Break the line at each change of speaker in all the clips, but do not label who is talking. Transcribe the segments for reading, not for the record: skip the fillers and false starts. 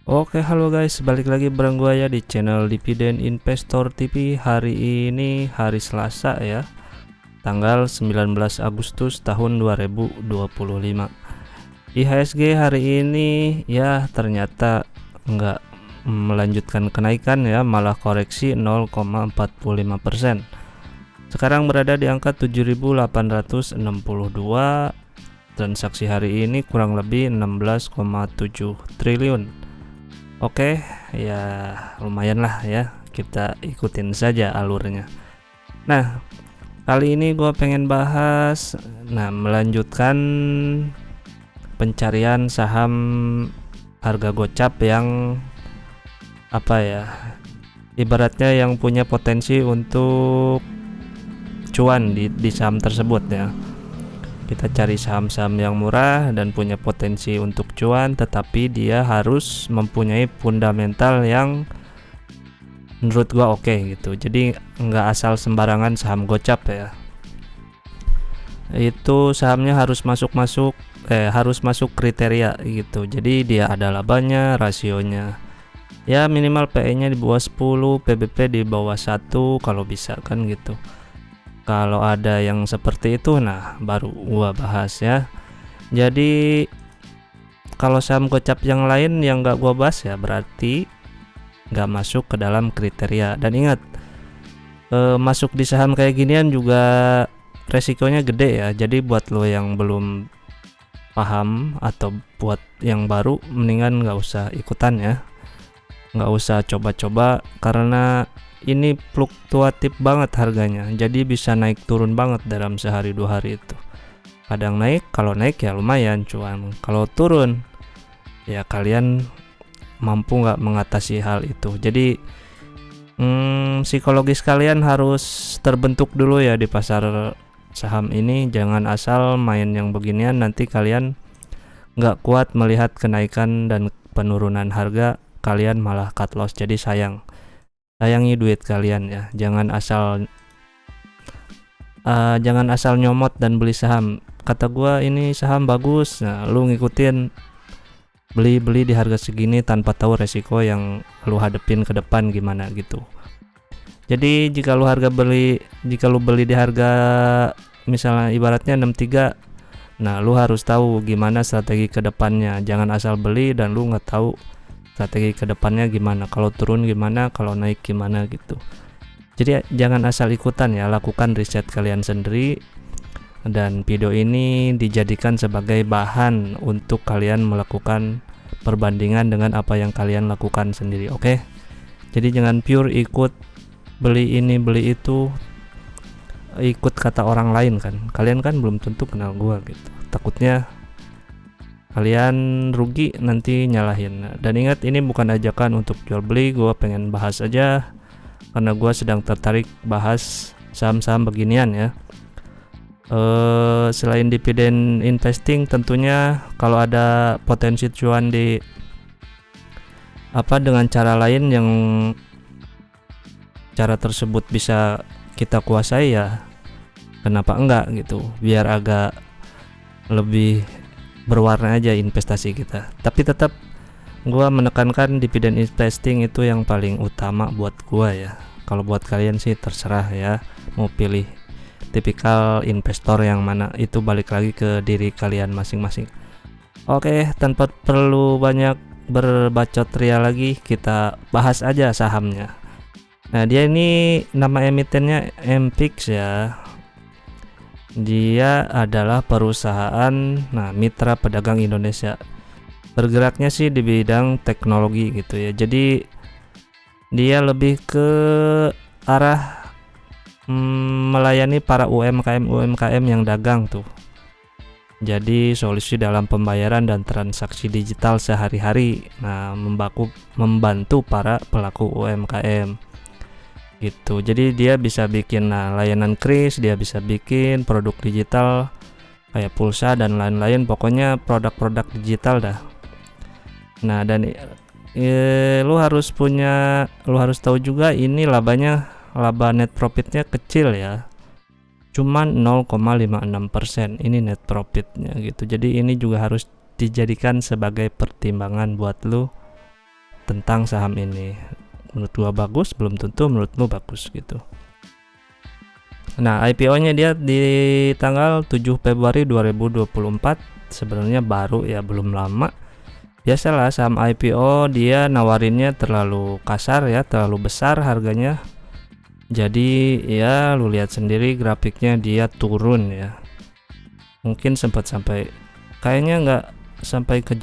Oke, halo guys, balik lagi bareng gua ya di channel Dividen Investor TV. Hari ini hari Selasa ya, tanggal 19 Agustus tahun 2025. IHSG hari ini ya ternyata nggak melanjutkan kenaikan ya, malah koreksi 0,45%. Sekarang berada di angka 7.862. Transaksi hari ini kurang lebih 16,7 triliun. Oke, ya lumayan lah ya, kita ikutin saja alurnya. Nah, kali ini gue pengen bahas, melanjutkan pencarian saham harga gocap yang ibaratnya yang punya potensi untuk cuan di saham tersebut ya. Kita cari saham-saham yang murah dan punya potensi untuk cuan, tetapi dia harus mempunyai fundamental yang menurut gua oke gitu. Jadi nggak asal sembarangan saham gocap ya. Itu sahamnya harus harus masuk kriteria gitu. Jadi dia ada labanya, rasionya ya minimal PE-nya di bawah 10, PBP di bawah 1 kalau bisa kan gitu. Kalau ada yang seperti itu, nah baru gua bahas ya. Jadi kalau saham gocap yang lain yang gak gua bahas ya berarti gak masuk ke dalam kriteria. Dan ingat, masuk di saham kayak ginian juga resikonya gede ya. Jadi buat lo yang belum paham atau buat yang baru, mendingan gak usah ikutan ya, gak usah coba-coba, karena ini fluktuatif banget harganya, jadi bisa naik turun banget dalam sehari 2 hari itu. Kadang naik, kalau naik ya lumayan cuan, kalau turun ya kalian mampu nggak mengatasi hal itu. Jadi psikologis kalian harus terbentuk dulu ya di pasar saham ini. Jangan asal main yang beginian, nanti kalian nggak kuat melihat kenaikan dan penurunan harga, kalian malah cut loss, jadi sayangi duit kalian ya. Jangan asal nyomot dan beli saham. Kata gua ini saham bagus, nah lu ngikutin beli di harga segini tanpa tahu resiko yang lu hadepin ke depan gimana gitu. Jadi jika lu beli di harga misalnya ibaratnya 63, nah lu harus tahu gimana strategi ke depannya. Jangan asal beli dan lu nggak tahu strategi kedepannya gimana, kalau turun gimana, kalau naik gimana gitu. Jadi jangan asal ikutan ya, lakukan riset kalian sendiri. Dan video ini dijadikan sebagai bahan untuk kalian melakukan perbandingan dengan apa yang kalian lakukan sendiri. Oke? Jadi jangan pure ikut beli ini beli itu, ikut kata orang lain kan. Kalian kan belum tentu kenal gua gitu. Takutnya kalian rugi nanti nyalahin. Dan ingat, ini bukan ajakan untuk jual beli, gue pengen bahas aja karena gue sedang tertarik bahas saham-saham beginian ya. Selain dividen investing, tentunya kalau ada potensi cuan dengan cara lain yang cara tersebut bisa kita kuasai ya, kenapa enggak gitu, biar agak lebih berwarna aja investasi kita. Tapi tetap gua menekankan dividen investing itu yang paling utama buat gua ya. Kalau buat kalian sih terserah ya, mau pilih tipikal investor yang mana, itu balik lagi ke diri kalian masing-masing. Oke, tanpa perlu banyak berbacot ria lagi, kita bahas aja sahamnya. Nah, dia ini nama emitennya MPIX ya. Dia adalah perusahaan mitra pedagang Indonesia. Bergeraknya sih di bidang teknologi gitu ya. Jadi dia lebih ke arah melayani para UMKM yang dagang tuh. Jadi solusi dalam pembayaran dan transaksi digital sehari-hari. Membantu para pelaku UMKM gitu. Jadi dia bisa bikin layanan kris, dia bisa bikin produk digital kayak pulsa dan lain-lain, pokoknya produk-produk digital dah. Nah, dan lu harus tahu juga ini laba net profitnya kecil ya, cuman 0,56%. ini net profitnya gitu. Jadi ini juga harus dijadikan sebagai pertimbangan buat lu tentang saham ini. Menurut gua bagus, belum tentu menurutmu bagus gitu. Nah, IPO-nya dia di tanggal 7 Februari 2024. Sebenarnya baru ya, belum lama. Biasalah saham IPO dia nawarinnya terlalu kasar ya, terlalu besar harganya. Jadi ya lu lihat sendiri grafiknya dia turun ya. Mungkin sempat sampai, kayaknya nggak sampai ke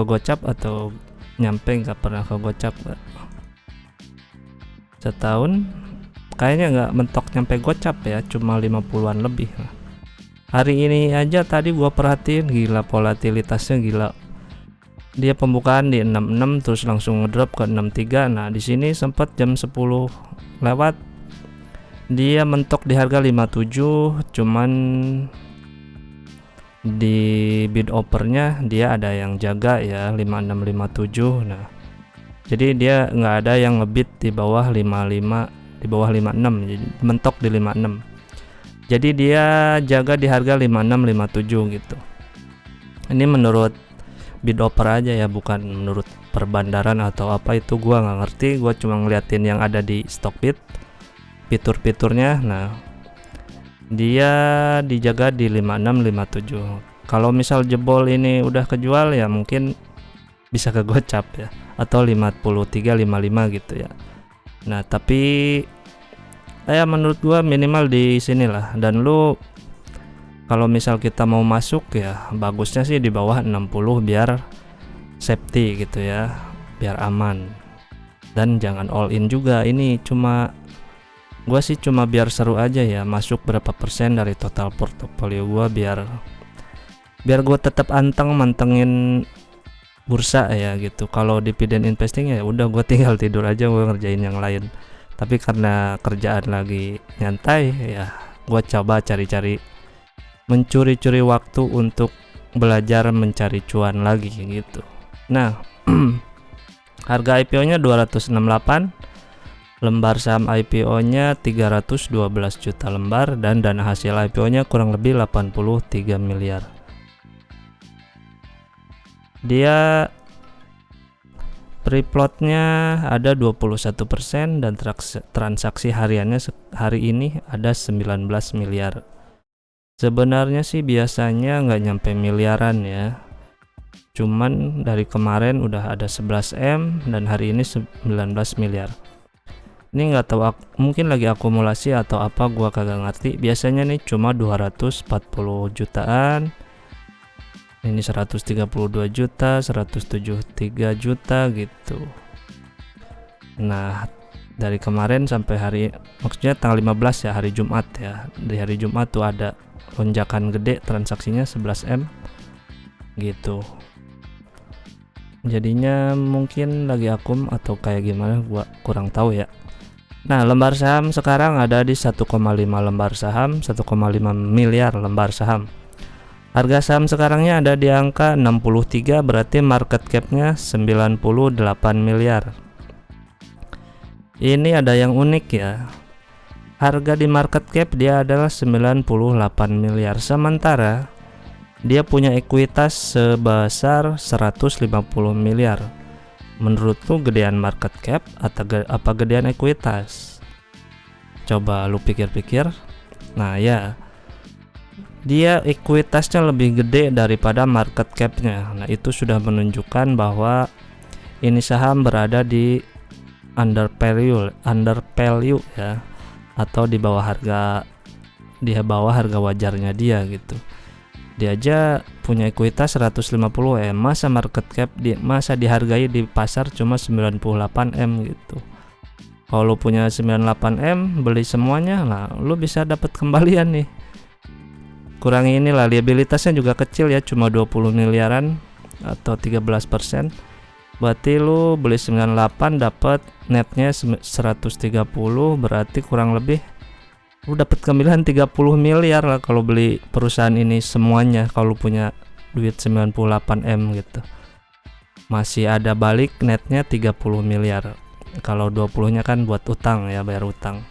gocap, atau nyampe nggak pernah ke gocap setahun. Kayaknya nggak mentok nyampe gocap ya, cuma 50-an lebih. Hari ini aja tadi gua perhatiin, gila volatilitasnya gila. Dia pembukaan di 66 terus langsung ngedrop ke 63. Nah, di sini sempat jam 10 lewat dia mentok di harga 57, cuman di bid offernya dia ada yang jaga ya 5657. Nah, jadi dia nggak ada yang ngebid di bawah 55, di bawah 56, jadi mentok di 56. Jadi dia jaga di harga 5657 gitu. Ini menurut bid offer aja ya, bukan menurut perbandaran atau apa, itu gua nggak ngerti. Gua cuma ngeliatin yang ada di Stockbit, fitur-fiturnya. Nah, dia dijaga di 5657. Kalau misal jebol ini udah kejual ya mungkin bisa ke gocap ya, atau 53 55 gitu ya. Nah, tapi ya menurut gua minimal di sinilah. Dan lu kalau misal kita mau masuk ya bagusnya sih di bawah 60 biar safety gitu ya, biar aman. Dan jangan all in juga. Ini gua sih cuma biar seru aja ya, masuk berapa persen dari total portofolio gua biar gua tetap mantengin bursa ya gitu. Kalau dividen investing ya udah gua tinggal tidur aja, gua ngerjain yang lain. Tapi karena kerjaan lagi nyantai ya, gua coba mencuri-curi waktu untuk belajar mencari cuan lagi gitu. Nah, harga IPO-nya 268, lembar saham IPO-nya 312 juta lembar, dan dana hasil IPO-nya kurang lebih 83 miliar. Dia free float-nya ada 21% dan transaksi hariannya hari ini ada 19 miliar. Sebenarnya sih biasanya nggak nyampe miliaran ya. Cuman dari kemarin udah ada 11 M dan hari ini 19 miliar. Ini nggak tahu, mungkin lagi akumulasi atau apa, gua kagak ngerti. Biasanya nih cuma 240 jutaan. Ini 132 juta, 173 juta gitu. Nah, dari kemarin sampai maksudnya tanggal 15 ya, hari Jumat ya. Di hari Jumat tuh ada lonjakan gede transaksinya 11 M gitu. Jadinya mungkin lagi akum atau kayak gimana, gua kurang tahu ya. Nah, lembar saham sekarang ada di 1,5 lembar saham, 1,5 miliar lembar saham. Harga saham sekarangnya ada di angka 63, berarti market cap-nya 98 miliar. Ini ada yang unik ya. Harga di market cap dia adalah 98 miliar, sementara dia punya ekuitas sebesar 150 miliar. Menurut lu gedean market cap atau apa gedean ekuitas? Coba lu pikir-pikir. Nah ya, dia ekuitasnya lebih gede daripada market cap-nya. Nah, itu sudah menunjukkan bahwa ini saham berada di undervalue ya, atau di bawah harga wajarnya dia gitu. Dia aja punya ekuitas 150 M, masa market cap masa dihargai di pasar cuma 98 M gitu. Kalau lu punya 98 M, beli semuanya, nah lu bisa dapat kembalian nih. Kurangi inilah, liabilitasnya juga kecil ya, cuma 20 miliaran atau 13%. Berarti lu beli 98 dapat netnya 130, berarti kurang lebih lu dapat kembalian 30 miliar lah kalau beli perusahaan ini semuanya, kalau punya duit 98 M gitu. Masih ada balik netnya 30 miliar. Kalau 20-nya kan buat utang ya, bayar utang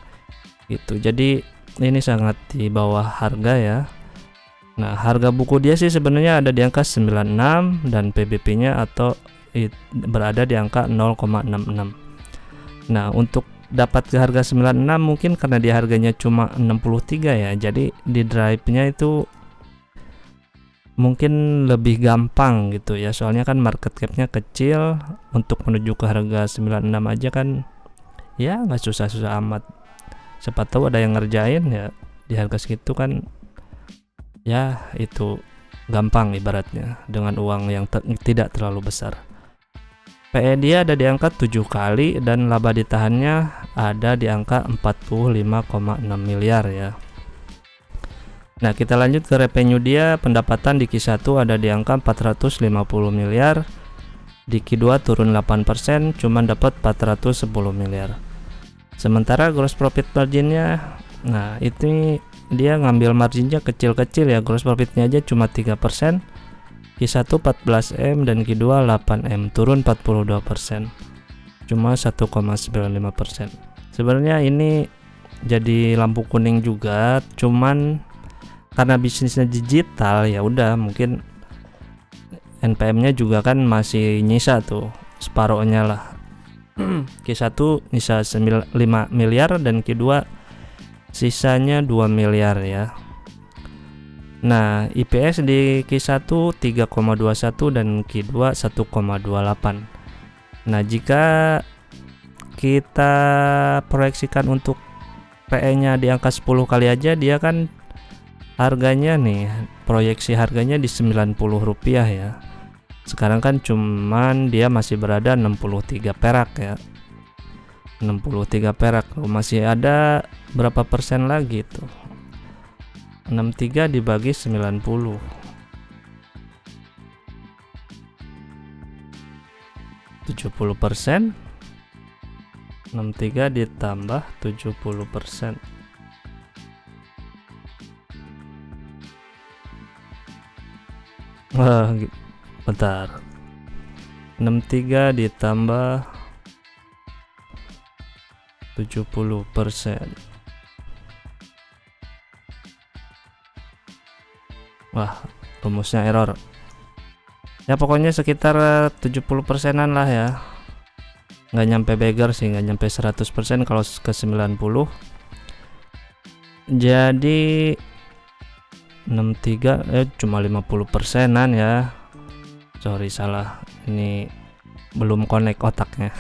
gitu. Jadi ini sangat di bawah harga ya. Nah, harga buku dia sih sebenarnya ada di angka 96 dan PBP-nya atau berada di angka 0,66. Nah, untuk dapat ke harga 96 mungkin karena dia harganya cuma 63 ya. Jadi di drive-nya itu mungkin lebih gampang gitu ya. Soalnya kan market cap-nya kecil, untuk menuju ke harga 96 aja kan ya nggak susah-susah amat. Siapa tahu ada yang ngerjain ya di harga segitu kan, ya itu gampang ibaratnya dengan uang yang tidak terlalu besar. PE dia ada di angka 7 kali dan laba ditahannya ada di angka 45,6 miliar ya. Nah, kita lanjut ke revenue dia. Pendapatan di Q1 ada di angka 450 miliar. Di Q2 turun 8%, cuman dapat 410 miliar. Sementara gross profit marginnya, nah itu dia ngambil marginnya kecil-kecil ya. Gross profitnya aja cuma 3%. Q1 14M dan Q2 8M, turun 42%, cuma 1,95%. Sebenarnya ini jadi lampu kuning juga, cuman karena bisnisnya digital ya udah, mungkin NPM-nya juga kan masih nyisa tuh separohnya lah. Q1 nyisa 5 miliar dan Q2 sisanya 2 miliar ya. Nah, IPS di Q1 3,21 dan Q2 1,28. Nah, jika kita proyeksikan untuk PE-nya di angka 10 kali aja, dia kan harganya nih, proyeksi harganya di 90 rupiah ya. Sekarang kan cuman dia masih berada 63 perak ya. 63 perak, masih ada berapa persen lagi tuh? 63 dibagi 90, 70%. 63 ditambah 70%. Wah, bentar. 63 ditambah 70%. Wah, rumusnya error. Ya pokoknya sekitar 70%-an lah ya. Nggak nyampe beggar sih, nggak nyampe 100% kalau ke 90. Jadi 63 cuma 50%-an ya. Sorry, salah. Ini belum connect otaknya.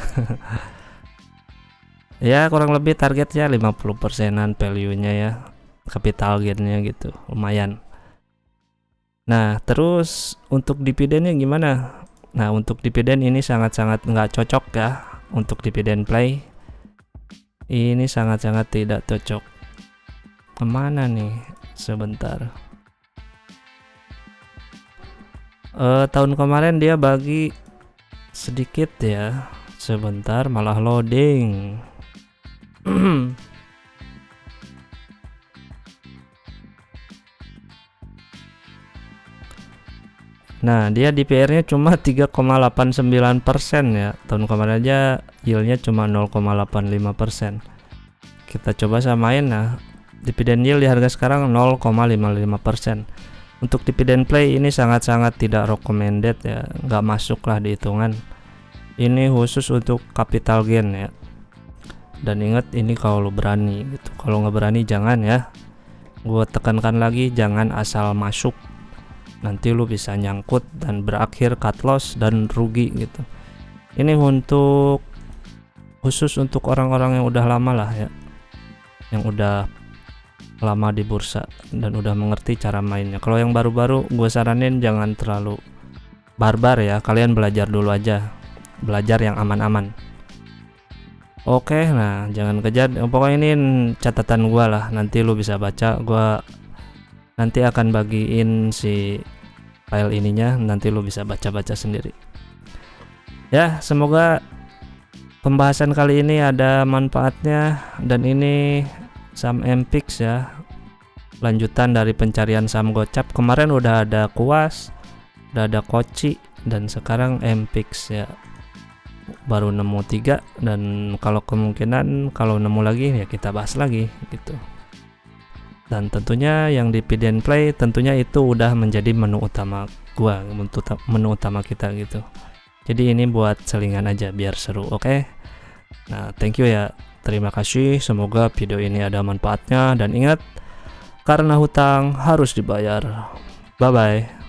Ya kurang lebih targetnya 50%-an value-nya ya. Capital gain-nya gitu, lumayan. Nah, terus untuk dividennya gimana? Nah, untuk dividen ini sangat-sangat nggak cocok ya. Untuk dividen play ini sangat-sangat tidak cocok. Kemana nih? Sebentar. Tahun kemarin dia bagi sedikit ya. Sebentar, malah loading. Nah, dia DPR-nya cuma 3,89% ya. Tahun kemarin aja yield-nya cuma 0,85%. Kita coba samain. Nah, dividen yield di harga sekarang 0,55%. Untuk dividen play ini sangat-sangat tidak recommended ya, nggak masuk lah di hitungan. Ini khusus untuk capital gain ya. Dan ingat, ini kalau berani gitu. Kalau nggak berani jangan ya. Gue tekankan lagi, jangan asal masuk. Nanti lu bisa nyangkut dan berakhir cut loss dan rugi gitu. Ini untuk khusus untuk orang-orang yang udah lama lah ya, yang udah lama di bursa dan udah mengerti cara mainnya. Kalau yang baru-baru gue saranin jangan terlalu barbar ya, kalian belajar dulu aja, belajar yang aman-aman. Oke, nah jangan kejar. Pokoknya ini catatan gue lah, nanti lu bisa baca. Gue nanti akan bagiin si file ininya, nanti lu bisa baca-baca sendiri ya. Semoga pembahasan kali ini ada manfaatnya. Dan ini saham MPIX ya, lanjutan dari pencarian saham gocap. Kemarin udah ada Kuas, udah ada Koci, dan sekarang MPIX ya, baru nemu 3. Dan kalau kemungkinan kalau nemu lagi ya kita bahas lagi gitu. Dan tentunya yang dividen play tentunya itu udah menjadi menu utama gua, menu utama kita gitu. Jadi ini buat selingan aja biar seru, oke? Nah, thank you ya. Terima kasih. Semoga video ini ada manfaatnya dan ingat, karena hutang harus dibayar. Bye bye.